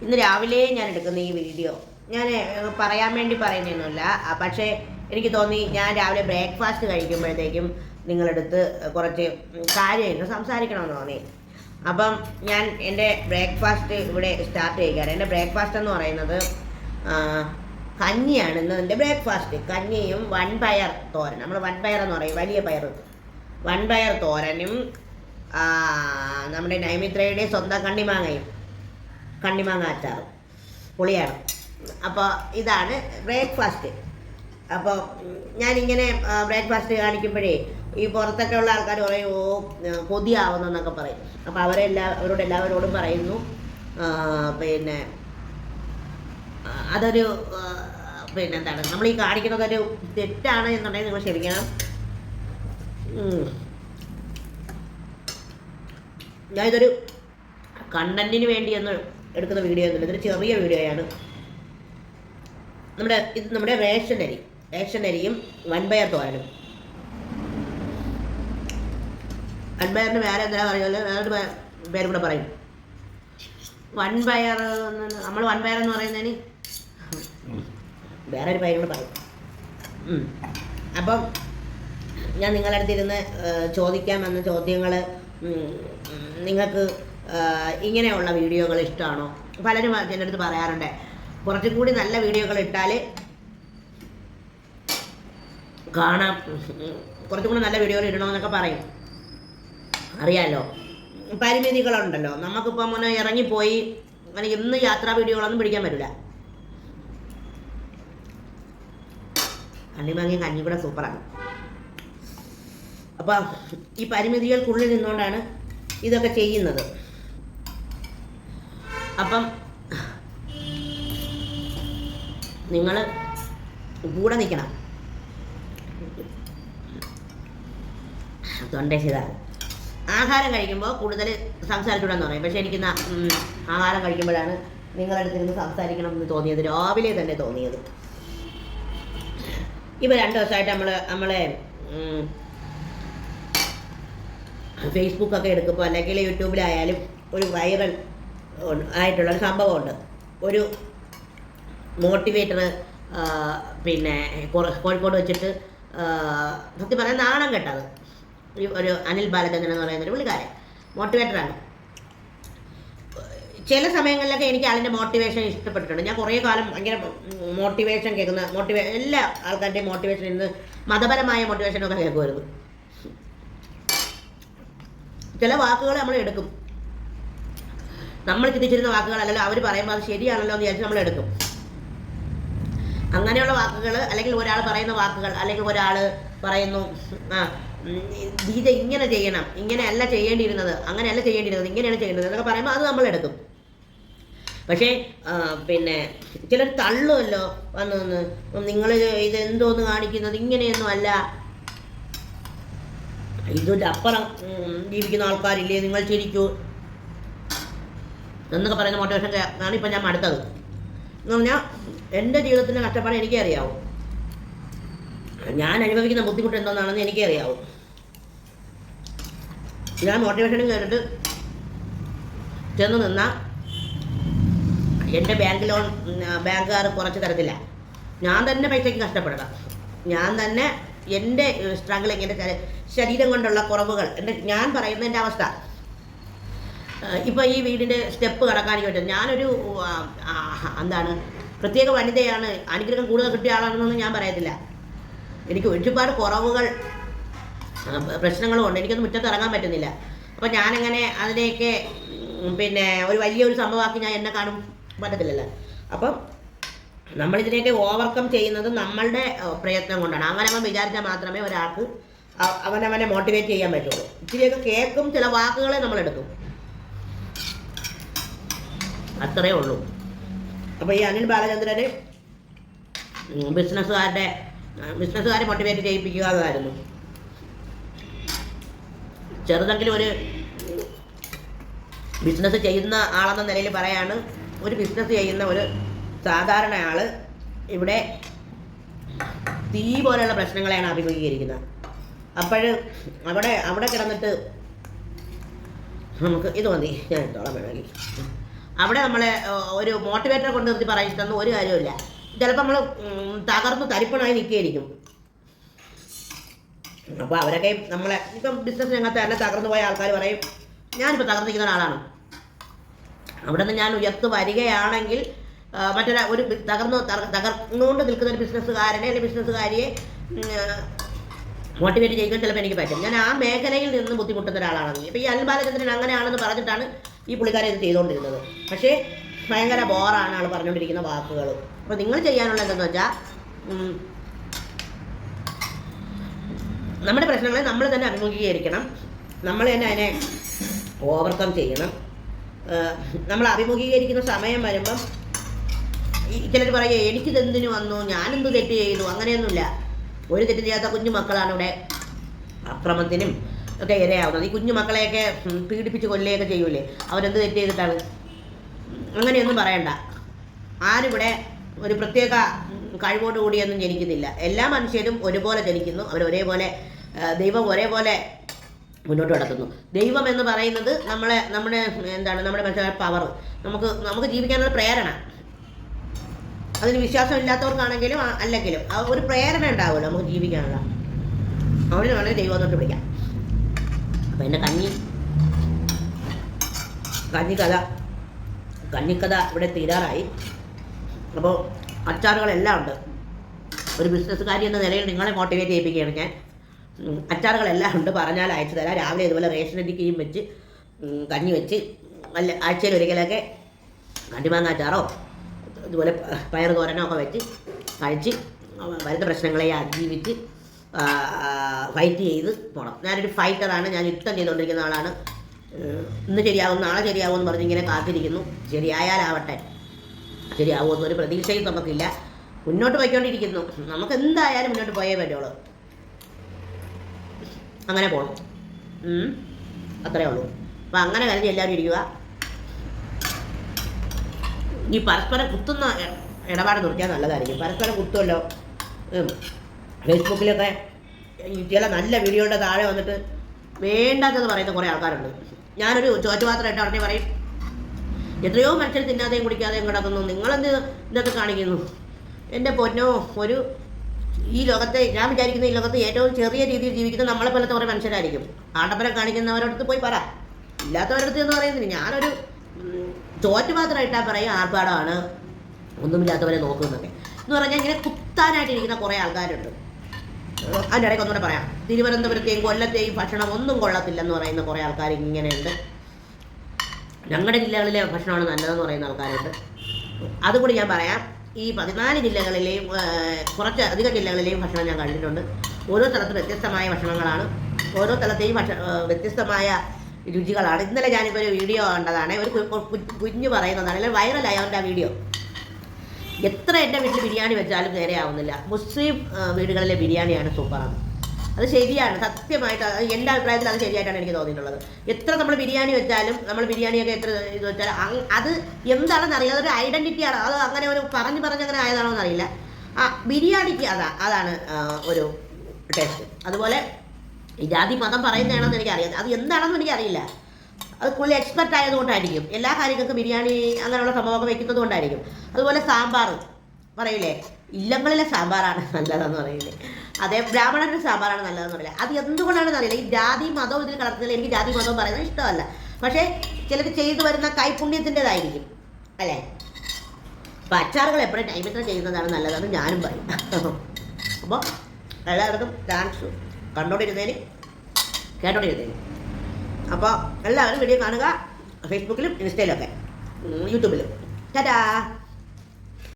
ഇന്ന് രാവിലെ ഞാൻ എടുക്കുന്ന ഈ വീഡിയോ ഞാൻ പറയാൻ വേണ്ടി പറയുന്നൊന്നുമില്ല. പക്ഷേ എനിക്ക് തോന്നി ഞാൻ രാവിലെ ബ്രേക്ക്ഫാസ്റ്റ് കഴിക്കുമ്പോഴത്തേക്കും നിങ്ങളടുത്ത് കുറച്ച് കാര്യമായിട്ട് സംസാരിക്കണമെന്ന് തോന്നി. അപ്പം ഞാൻ എൻ്റെ ബ്രേക്ക്ഫാസ്റ്റ് ഇവിടെ സ്റ്റാർട്ട് ചെയ്യുകയാണ്. എൻ്റെ ബ്രേക്ക്ഫാസ്റ്റ് എന്ന് പറയുന്നത് കഞ്ഞിയാണ് ഇന്ന് എൻ്റെ ബ്രേക്ക്ഫാസ്റ്റ്. കഞ്ഞിയും വൻപയർ തോരൻ, നമ്മൾ വൻപയർ എന്ന് പറയും, വലിയ പയർ, വൻപയർ തോരനും നമ്മുടെ നൈമിത്രയുടെ സ്വന്തം കണ്ണിമാങ്ങ അച്ചാറും പുളിയാണ്. അപ്പോൾ ഇതാണ് ബ്രേക്ക്ഫാസ്റ്റ്. അപ്പോൾ ഞാനിങ്ങനെ ബ്രേക്ക്ഫാസ്റ്റ് കാണിക്കുമ്പോഴേ ഈ പുറത്തൊക്കെ ഉള്ള ആൾക്കാർ പറയും, ഓ കൊതിയാവുന്നെന്നൊക്കെ പറയും. അപ്പോൾ അവരോടെല്ലാവരോടും പറയുന്നു, പിന്നെ അതൊരു എന്താണ്, നമ്മൾ ഈ കാണിക്കുന്നതൊരു തെറ്റാണ് എന്നുണ്ടെങ്കിൽ നിങ്ങൾ ക്ഷമിക്കണം. ഞാനിതൊരു കണ്ടന്റിന് വേണ്ടിയൊന്നും എടുക്കുന്ന വീഡിയോ ഒന്നുമില്ല, ഇതൊരു ചെറിയ വീഡിയോയാണ്. നമ്മുടെ റേഷൻ അരിയും വൻപയർ തോരനും. വൻപയറിന് വേറെ എന്താ പറയുമല്ലോ, വേറൊരു പേരും കൂടെ പറയും. വൻപയർ, നമ്മൾ വൻപയർ എന്ന് പറയുന്നതിന് വേറൊരു പേരും കൂടെ പറയും. അപ്പം ഞാൻ നിങ്ങളുടെ അടുത്തിരുന്ന് ചോദിക്കാൻ വന്ന ചോദ്യങ്ങൾ, നിങ്ങൾക്ക് ഇങ്ങനെയുള്ള വീഡിയോകൾ ഇഷ്ടമാണോ? പലരും എൻ്റെ അടുത്ത് പറയാറുണ്ട്, കുറച്ചും കൂടി നല്ല വീഡിയോകൾ ഇട്ടാൽ കാണാം, കുറച്ചും കൂടി നല്ല വീഡിയോകൾ ഇടണമെന്നൊക്കെ പറയും. അറിയാമല്ലോ, പരിമിതികളുണ്ടല്ലോ. നമുക്കിപ്പോൾ മുന്നേ ഇറങ്ങിപ്പോയി അങ്ങനെ ഇന്ന് യാത്രാ വീഡിയോകളൊന്നും പിടിക്കാൻ പറ്റില്ല. കണ്ണിമാങ്ങി കഞ്ഞി കൂടെ സൂപ്പറാണ്. അപ്പോൾ ഈ പരിമിതികൾക്കുള്ളിൽ നിന്നുകൊണ്ടാണ് ഇതൊക്കെ ചെയ്യുന്നത്. അപ്പം നിങ്ങൾ കൂടെ നിൽക്കണം. തൊണ്ടേശിതാണ്. ആഹാരം കഴിക്കുമ്പോൾ കൂടുതൽ സംസാരിച്ചുകൂടെന്ന് പറയും. പക്ഷേ എനിക്ക് ആഹാരം കഴിക്കുമ്പോഴാണ് നിങ്ങളടുത്തിരുന്ന് സംസാരിക്കണം എന്ന് തോന്നിയത്, രാവിലെ തന്നെ തോന്നിയത്. ഇപ്പോൾ 2 ദിവസമായിട്ട് നമ്മളെ ഫേസ്ബുക്കൊക്കെ എടുക്കുമ്പോൾ അല്ലെങ്കിൽ യൂട്യൂബിലായാലും ഒരു വൈറൽ ആയിട്ടുള്ളൊരു സംഭവമുണ്ട്. ഒരു മോട്ടിവേറ്റർ പിന്നെ കോഴിക്കോട് വെച്ചിട്ട് സത്യം പറയാൻ നാണം കെട്ടത് ഒരു അനിൽ ബാലചന്ദ്രൻ എന്ന് പറയുന്നൊരു പുള്ളിക്കാരൻ മോട്ടിവേറ്ററാണ്. ചില സമയങ്ങളിലൊക്കെ എനിക്ക് അതിൻ്റെ മോട്ടിവേഷൻ ഇഷ്ടപ്പെട്ടിട്ടുണ്ട്. ഞാൻ കുറേ കാലം ഭയങ്കര മോട്ടിവേഷൻ കേൾക്കുന്ന എല്ലാ ആൾക്കാരുടെയും മോട്ടിവേഷൻ ഇന്ന് മതപരമായ മോട്ടിവേഷനൊക്കെ കേൾക്കുമായിരുന്നു. ചില വാക്കുകൾ നമ്മൾ എടുക്കും, നമ്മൾ ചിന്തിച്ചിരുന്ന വാക്കുകളല്ലല്ലോ അവർ പറയുമ്പോൾ അത് ശരിയാണല്ലോ എന്ന് വിചാരിച്ച് നമ്മൾ എടുക്കും. അങ്ങനെയുള്ള വാക്കുകൾ, അല്ലെങ്കിൽ ഒരാൾ പറയുന്ന വാക്കുകൾ, അല്ലെങ്കിൽ ഒരാൾ പറയുന്നു ഇത് ഇങ്ങനെ ചെയ്യണം, ഇങ്ങനെയല്ല ചെയ്യേണ്ടിയിരുന്നത്, അങ്ങനെയല്ല ചെയ്യേണ്ടിയിരുന്നത്, ഇങ്ങനെയാണ് ചെയ്യേണ്ടത് എന്നൊക്കെ പറയുമ്പോൾ അത് നമ്മൾ എടുക്കും. പക്ഷേ പിന്നെ ചിലർ തള്ളുമല്ലോ വന്ന് നിങ്ങൾ ഇതെന്തോന്ന് കാണിക്കുന്നത്, ഇങ്ങനെയൊന്നും അല്ല, ഇതിൻ്റെ അപ്പുറം ജീവിക്കുന്ന ആൾക്കാരില്ലേ, നിങ്ങൾ ചിരിക്കൂ എന്നൊക്കെ പറയുന്ന മോട്ടിവേഷൻ ആണ് ഇപ്പം ഞാൻ മടുത്തത്. എന്ന് പറഞ്ഞാൽ എൻ്റെ ജീവിതത്തിൻ്റെ കഷ്ടപ്പാട് എനിക്കേ അറിയാവൂ, ഞാൻ അനുഭവിക്കുന്ന ബുദ്ധിമുട്ട് എന്താണെന്ന് എനിക്കേ അറിയാവൂ. ഞാൻ മോട്ടിവേഷനും കേട്ടിട്ട് ചെന്ന് നിന്നാൽ എൻ്റെ ബാങ്കുകാർ കുറച്ച് തരത്തില്ല. ഞാൻ തന്നെ പൈസയ്ക്ക് കഷ്ടപ്പെടണം, ഞാൻ തന്നെ എൻ്റെ സ്ട്രഗിളിങ്, എൻ്റെ ശരീരം കൊണ്ടുള്ള കുറവുകൾ, ഞാൻ പറയുന്ന എൻ്റെ അവസ്ഥ. ഇപ്പോൾ ഈ വീടിൻ്റെ സ്റ്റെപ്പ് കടക്കാനും പറ്റും. ഞാനൊരു എന്താണ് പ്രത്യേക വനിതയാണ്, അനുഗ്രഹം കൂടുതൽ കിട്ടിയ ആളാണെന്നൊന്നും ഞാൻ പറയത്തില്ല. എനിക്ക് ഒരുപാട് കുറവുകൾ, പ്രശ്നങ്ങളും ഉണ്ട്. എനിക്കൊന്നും മുറ്റത്ത് ഇറങ്ങാൻ പറ്റുന്നില്ല. അപ്പോൾ ഞാനെങ്ങനെ അതിനെയൊക്കെ പിന്നെ ഒരു വലിയൊരു സംഭവമാക്കി ഞാൻ എന്നെ കാണും പറ്റത്തില്ലല്ലോ. അപ്പം നമ്മളിതിനെയൊക്കെ ഓവർകം ചെയ്യുന്നത് നമ്മളുടെ പ്രയത്നം കൊണ്ടാണ്. അവനവൻ വിചാരിച്ചാൽ മാത്രമേ ഒരാൾക്ക് അവനവനെ മോട്ടിവേറ്റ് ചെയ്യാൻ പറ്റുള്ളൂ. ഇച്ചിരിയൊക്കെ കേൾക്കും, ചില വാക്കുകളെ നമ്മളെടുക്കും, അത്രയേ ഉള്ളൂ. അപ്പോൾ ഈ അനിൽ ബാലചന്ദ്രന് ബിസിനസ്സുകാരെ മോട്ടിവേറ്റ് ചെയ്യിപ്പിക്കുക എന്നതായിരുന്നു. ചെറുതെങ്കിലും ഒരു ബിസിനസ് ചെയ്യുന്ന ആളെന്ന നിലയിൽ പറയാണ്, ഒരു ബിസിനസ് ചെയ്യുന്ന ഒരു സാധാരണ ആൾ ഇവിടെ തീ പോലെയുള്ള പ്രശ്നങ്ങളെയാണ് അഭിമുഖീകരിക്കുന്നത്. അപ്പോൾ അവിടെ കിടന്നിട്ട് നമുക്ക് ഇത് മതി, ഞാൻ എടുത്തോളാം വേണമെങ്കിൽ, അവിടെ നമ്മളെ ഒരു മോട്ടിവേറ്ററെ കൊണ്ട് നിർത്തി പറയിട്ടൊന്നും ഒരു കാര്യമില്ല. ചിലപ്പോൾ നമ്മൾ തകർന്ന് തരിപ്പണായി നിൽക്കുകയായിരിക്കും. അപ്പോൾ അവരൊക്കെ നമ്മളെ ഇപ്പം ബിസിനസ് രംഗത്ത് തന്നെ തകർന്നു പോയ ആൾക്കാർ പറയും ഞാനിപ്പോൾ തകർന്നിരിക്കുന്ന ഒരാളാണ്, അവിടെ നിന്ന് ഞാൻ ഉയർത്ത് വരികയാണെങ്കിൽ ഒരു തകർന്നുകൊണ്ട് നിൽക്കുന്ന ഒരു ബിസിനസ്സുകാരനെ അല്ലെങ്കിൽ ബിസിനസ്സുകാരിയെ മോട്ടിവേറ്റ് ചെയ്യാൻ ചിലപ്പോൾ എനിക്ക് പറ്റും. ഞാൻ ആ മേഖലയിൽ നിന്ന് ബുദ്ധിമുട്ടുന്ന ഒരാളാണെങ്കിൽ. ഇപ്പോൾ ഈ അനിൽ ബാലചന്ദ്രൻ അങ്ങനെയാണെന്ന് പറഞ്ഞിട്ടാണ് ഈ പുള്ളിക്കാരെ ഇത് ചെയ്തുകൊണ്ടിരുന്നത്. പക്ഷേ ഭയങ്കര ബോറാണ് ആൾ പറഞ്ഞുകൊണ്ടിരിക്കുന്ന വാക്കുകൾ. അപ്പോൾ നിങ്ങൾ ചെയ്യാനുള്ളത് എന്തെന്ന് വെച്ചാൽ നമ്മുടെ പ്രശ്നങ്ങളെ നമ്മൾ തന്നെ അഭിമുഖീകരിക്കണം, നമ്മൾ തന്നെ അതിനെ ഓവർകം ചെയ്യണം. നമ്മൾ അഭിമുഖീകരിക്കുന്ന സമയം വരുമ്പം ചിലർ പറയുക എനിക്കിതെന്തിനു വന്നു, ഞാനെന്ത് തെറ്റ് ചെയ്തു, അങ്ങനെയൊന്നുമില്ല. ഒരു തെറ്റ് ചെയ്യാത്ത കുഞ്ഞു മക്കളാണ് ഇവിടെ അക്രമത്തിനും ഒക്കെ ഇരയാവുന്നത്. ഈ കുഞ്ഞു മക്കളെയൊക്കെ പീഡിപ്പിച്ച് കൊല്ലുകയൊക്കെ ചെയ്യൂലേ, അവരെന്ത് തെറ്റ് ചെയ്തിട്ടാണ്? അങ്ങനെയൊന്നും പറയണ്ട. ആരിവിടെ ഒരു പ്രത്യേക കഴിവോട് കൂടിയൊന്നും ജനിക്കുന്നില്ല. എല്ലാ മനുഷ്യരും ഒരുപോലെ ജനിക്കുന്നു, അവരൊരേപോലെ ദൈവം ഒരേപോലെ മുന്നോട്ട് നടത്തുന്നു. ദൈവം എന്ന് പറയുന്നത് നമ്മുടെ നമ്മുടെ മനസ്സിലായ പവർ, നമുക്ക് ജീവിക്കാനുള്ള പ്രേരണ. അതിന് വിശ്വാസം ഇല്ലാത്തവർക്കാണെങ്കിലും അല്ലെങ്കിലും ഒരു പ്രേരണ ഉണ്ടാവുമല്ലോ നമുക്ക് ജീവിക്കാനുള്ള. അവിടെ വേണമെങ്കിൽ ദൈവം തൊട്ട് വിളിക്കാം. അപ്പം എൻ്റെ കഞ്ഞിക്കഥ ഇവിടെ തീരാറായി. അപ്പോൾ അച്ചാറുകളെല്ലാം ഉണ്ട്. ഒരു ബിസിനസ്സുകാരി എന്ന നിലയിൽ നിങ്ങളെ മോട്ടിവേറ്റ് ചെയ്യിപ്പിക്കുകയാണ് ഞാൻ. അച്ചാറുകളെല്ലാം ഉണ്ട്, പറഞ്ഞാൽ അയച്ചു തരാം. രാവിലെ ഇതുപോലെ റേഷനരിക്കയും വെച്ച് കഞ്ഞി വെച്ച് ആഴ്ചയിൽ ഒരിക്കലൊക്കെ കണ്ടിമാങ്ങ അച്ചാറോ ഇതുപോലെ പയർ തോരനോ ഒക്കെ വെച്ച് കഴിച്ച് വരുന്ന പ്രശ്നങ്ങളെ അതിജീവിച്ച് ഫൈറ്റ് ചെയ്ത് പോകണം. ഞാനൊരു ഫൈറ്ററാണ്, ഞാൻ യുദ്ധം ചെയ്തുകൊണ്ടിരിക്കുന്ന ആളാണ്. ഇന്ന് ശരിയാവും നാളെ ശരിയാവുമെന്ന് പറഞ്ഞ് ഇങ്ങനെ കാത്തിരിക്കുന്നു. ശരിയായാലാവട്ടെ, ശരിയാവുമെന്നൊരു പ്രതീക്ഷയും നമുക്കില്ല. മുന്നോട്ട് പോയിക്കൊണ്ടിരിക്കുന്നു. നമുക്ക് എന്തായാലും മുന്നോട്ട് പോയേ പറ്റുള്ളൂ. അങ്ങനെ പോകണം, അത്രയേ ഉള്ളൂ. അപ്പം അങ്ങനെ കരുതി എല്ലാവരും ഇരിക്കുക. ഈ പരസ്പരം കുത്തുന്ന ഇടപാട് നിർത്തിയാൽ നല്ലതായിരിക്കും. പരസ്പരം കുത്തുമല്ലോ. ഫേസ്ബുക്കിലൊക്കെ ചില നല്ല വീഡിയോയുടെ താഴെ വന്നിട്ട് വേണ്ടാത്തത് പറയുന്ന കുറേ ആൾക്കാരുണ്ട്. ഞാനൊരു ചോറ്റുപാത്രം ഇട്ട ഉടനെ പറയും എത്രയോ മനുഷ്യർ തിന്നാതെയും കുടിക്കാതെയും കിടക്കുന്നു, നിങ്ങളെന്ത് ഇതൊക്കെ കാണിക്കുന്നു? എൻ്റെ പൊന്നോ, ഈ ലോകത്തെ ഞാൻ വിചാരിക്കുന്ന ഈ ലോകത്ത് ഏറ്റവും ചെറിയ രീതിയിൽ ജീവിക്കുന്ന നമ്മളെ പോലത്തെ കുറേ മനുഷ്യരായിരിക്കും. ആഡംബരം കാണിക്കുന്നവരടുത്ത് പോയി പറ, ഇല്ലാത്തവരടുത്ത് എന്ന് പറയുന്നില്ല. ഞാനൊരു ചോറ്റുപാത്രം ഇട്ടാൽ പറയും ആർപ്പാടാണ്, ഒന്നുമില്ലാത്തവരെ നോക്കുന്നതൊക്കെ എന്ന് പറഞ്ഞാൽ ഇങ്ങനെ കുത്താനായിട്ടിരിക്കുന്ന കുറേ ആൾക്കാരുണ്ട്. അതിൻ്റെ ഇടയ്ക്ക് ഒന്നുകൂടെ പറയാം, തിരുവനന്തപുരത്തെയും കൊല്ലത്തെയും ഭക്ഷണം ഒന്നും കൊള്ളത്തില്ലെന്ന് പറയുന്ന കുറേ ആൾക്കാർ ഇങ്ങനെയുണ്ട്. ഞങ്ങളുടെ ജില്ലകളിലെ ഭക്ഷണമാണ് നല്ലതെന്ന് പറയുന്ന ആൾക്കാരുണ്ട്. അതുകൂടി ഞാൻ പറയാം. ഈ 14 ജില്ലകളിലെയും കുറച്ച് അധികം ജില്ലകളിലെയും ഭക്ഷണം ഞാൻ കണ്ടിട്ടുണ്ട്. ഓരോ സ്ഥലത്തും വ്യത്യസ്തമായ ഭക്ഷണങ്ങളാണ്, ഓരോ സ്ഥലത്തെയും വ്യത്യസ്തമായ രുചികളാണ്. ഇന്നലെ ഞാനിപ്പോൾ ഒരു വീഡിയോ കണ്ടതാണ്, ഒരു കുഞ്ഞ് പറയുന്നതാണ്, അല്ലെങ്കിൽ വൈറലായ അവൻ്റെ ആ വീഡിയോ. എത്ര എൻ്റെ വീട്ടിൽ ബിരിയാണി വെച്ചാലും നേരെ ആവുന്നില്ല. മുസ്ലിം വീടുകളിലെ ബിരിയാണിയാണ് സൂപ്പറാണ്. അത് ശരിയാണ്, സത്യമായിട്ട് എൻ്റെ അഭിപ്രായത്തിൽ അത് ശരിയായിട്ടാണ് എനിക്ക് തോന്നിയിട്ടുള്ളത്. എത്ര നമ്മൾ ബിരിയാണി വെച്ചാലും, നമ്മൾ ബിരിയാണിയൊക്കെ എത്ര ഇത് വെച്ചാലും അത് എന്താണെന്ന് അറിയില്ല, അതൊരു ഐഡൻറ്റിറ്റിയാണ്. അത് അങ്ങനെ ഒരു പറഞ്ഞങ്ങനെ ആയതാണോ എന്നറിയില്ല. ബിരിയാണിക്ക് അതാണ് ഒരു ടേസ്റ്റ്. അതുപോലെ ഈ ജാതി മതം പറയുന്നതാണെന്ന് എനിക്കറിയാം, അത് എന്താണെന്ന് എനിക്കറിയില്ല. അത് കൂടുതൽ എക്സ്പെർട്ട് ആയതുകൊണ്ടായിരിക്കും. എല്ലാ കാര്യങ്ങൾക്കും ബിരിയാണി അങ്ങനെയുള്ള സംഭവമൊക്കെ വെക്കുന്നത് കൊണ്ടായിരിക്കും. അതുപോലെ സാമ്പാർ പറയില്ലേ, ഇല്ലങ്ങളിലെ സാമ്പാറാണ് നല്ലതെന്ന് പറയില്ലേ, അതേ ബ്രാഹ്മണരുടെ സാമ്പാറാണ് നല്ലതെന്ന് പറയില്ല. അത് എന്തുകൊണ്ടാണെന്ന് അറിയില്ല. ഈ ജാതി മതവും ഇതിൽ കലർത്തുന്നില്ല. എനിക്ക് ജാതി മതവും പറയുന്നത് ഇഷ്ടമല്ല. പക്ഷേ ചിലർ ചെയ്തു വരുന്ന കൈപുണ്യത്തിൻ്റെതായിരിക്കും അല്ലേ. അപ്പോൾ അച്ചാറുകൾ എപ്പോഴും ടൈമിത്ര ചെയ്യുന്നതാണ് നല്ലതെന്ന് ഞാനും പറയും. അപ്പോൾ എല്ലാവർക്കും താങ്ക്സ് കണ്ടോണ്ടിരുന്നതിന് കേട്ടോണ്ടിരുന്നതിന്. അപ്പോൾ എല്ലാവരും വീഡിയോ കാണുക, ഫേസ്ബുക്കിലും ഇൻസ്റ്റയിലൊക്കെ യൂട്യൂബിലും. ടാറ്റാ.